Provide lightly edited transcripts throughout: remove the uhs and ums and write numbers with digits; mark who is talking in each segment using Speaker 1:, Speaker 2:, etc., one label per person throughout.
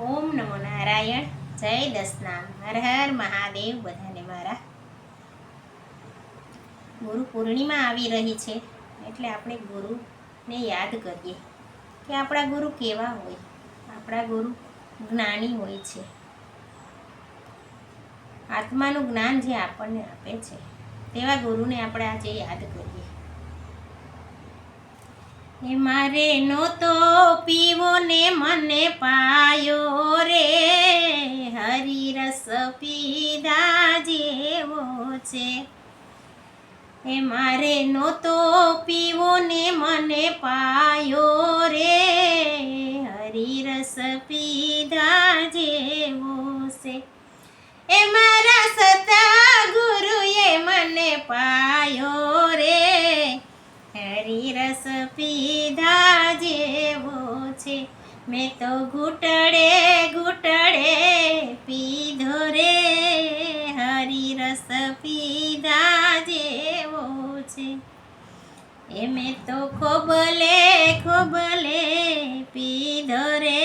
Speaker 1: ઓમ નમો નારાયણ. જય દસનામ. હર હર મહાદેવ. બધાને મારા ગુરુ પૂર્ણિમા આવી રહી છે એટલે આપણે ગુરુને યાદ કરીએ કે આપણા ગુરુ કેવા હોય. આપણા ગુરુ જ્ઞાની હોય છે. આત્માનું જ્ઞાન જે આપણને આપે છે તેવા ગુરુને આપણે આજે યાદ કરીએ. એ મારે નહોતો પીવો ને મને પાયો રે, હરિરસ પીધા જેવો છે. એ મારે નહોતો પીવો ને મને પાયો રે, હરિરસ પીધા જેવો છે. એ મારા સતા ગુરુએ મને પાયો રે, હરિરસ પીધા જેવો છે. મેં તો ઘૂંટડે ઘૂંટડે પીધો રે, હરિરસ પીધા જેવો છે. એ મેં તો ખોબલે ખોબલે પીધો રે,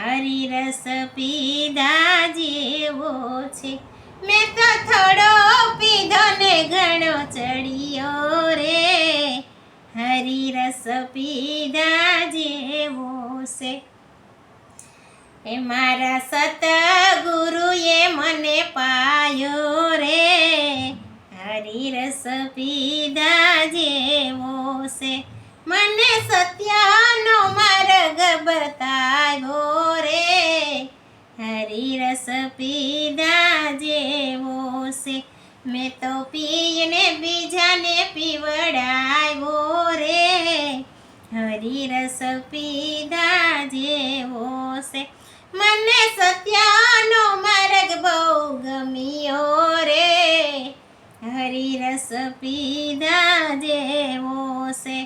Speaker 1: હરિરસ પીધા જેવો છે. મેં તો થોડો પીધો ને ઘણો ચડિયો રે, હરિરસ પીધા જેવો છે. એ મારા સતગુરુએ મને પાયો રે, હરિરસ પીધા જેવો છે. મને સત્યનો માર્ગ બતાવ્યો રે, હરિરસ પીધા જેવો છે. મેં તો પીને બીજાને પીવડાવ્યો રે, હરિરસ પીધા જેવો છે. મને સત્યનો માર્ગ બહુ ગમ્યો રે, હરિરસ પીધા જેવો છે.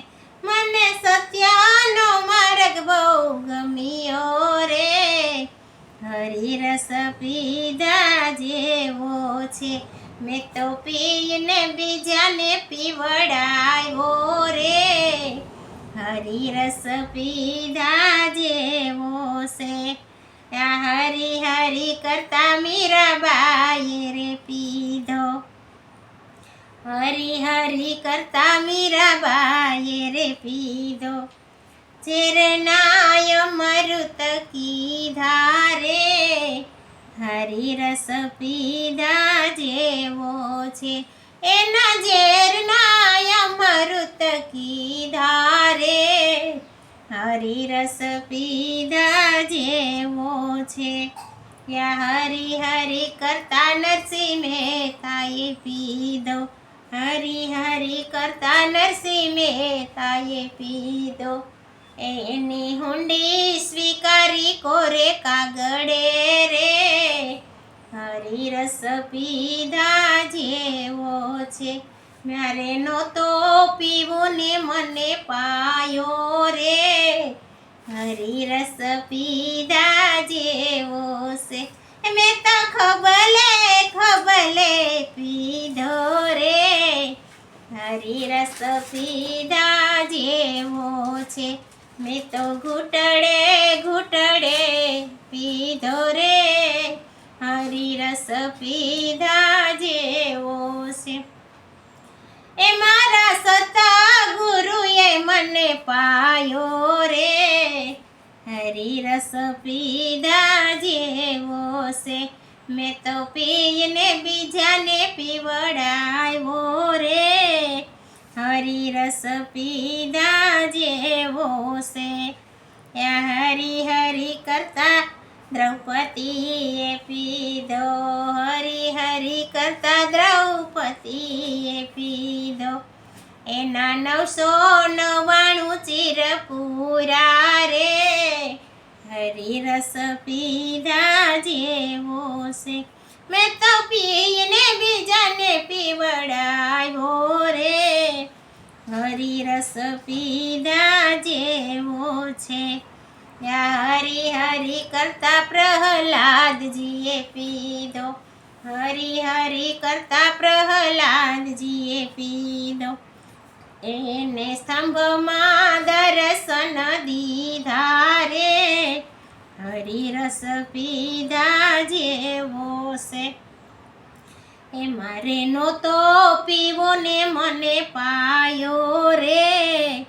Speaker 1: મને સત્યનો માર્ગ બહુ ગમ્યો રે, હરિરસ પીધા જેવો છે. મેં તો પીને બીજાને પીવડાવ્યો રે, હરિરસ પીધા જેવો છે. હરી હરી કરતા મીરાબાઈએ રે પીધો, હરી હરી કરતા મીરાબાઈએ રે પીધો. ચેરનાય મરુત કીધા રે, હરિરસ પીધા જેવો છે. એના ઝેરનાય મરુત કીધા રે, હરિરસ પીધા જેવો છે. હરી હરી કરતા નરસિંહ મહેતાએ પીધો, હરી હરી કરતા નરસિંહ મહેતાએ પીધો. એની હુંડી સ્વીકારી કોરે કાગળે રે, હરિરસ પીધા જેવો છે. મારે નહોતો પીવો ને મને પાયો રે, હરિરસ પીધા જેવો છે. મેં તો ખોબલે ખોબલે પીધો રે, હરિરસ પીધા જેવો છે. મેં તો ઘૂંટડે ઘૂંટડે પીધો રે, હરિરસ પીધા જેવો છે. એ મારા સતગુરુએ મને પાયો રે, હરિરસ પીધા જેવો છે. મેં તો પીને બીજાને પીવડાવ્યો રે, હરિરસ પીધા જેવો છે. હરી હરી કરતા દ્રૌપદીએ પીધો, હરી હરી કરતા દ્રૌપદીએ પીધો. એના 999 ચીર પૂરા રે, હરિરસ પીધા જેવો છે. મેં તો પીને બીજાને પીવડાવ્યો રે, હરિરસ પીધા જેવો છે. હરી હરી કરતા પ્રહલાદજીએ પીધો, હરી હરી કરતા પ્રહલાદજીએ પીધો. એને સ્તંભમાં દર્શન દીધા રે, હરિ રસ પીધા જેવો છે. એ મારે નહોતો પીવો ને મને પાયો રે,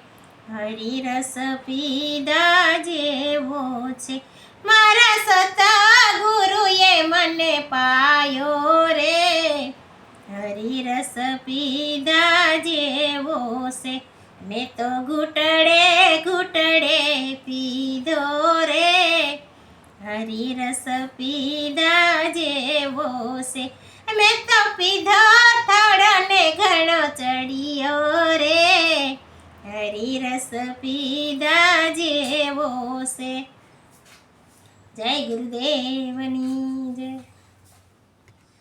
Speaker 1: હરિરસ પીધા જેવો છે. મારા સતગુરુએ મને પાયો રે, હરિરસ પીધા જેવો છે. મેં તો ઘૂંટડે ઘૂંટડે પીધો રે, હરિરસ પીધા જેવો છે. મેં તો પીધો થોડો ને ઘણો ચડિયો રે, હરિરસ પીધા જેવો છે. જય ગુરુદેવની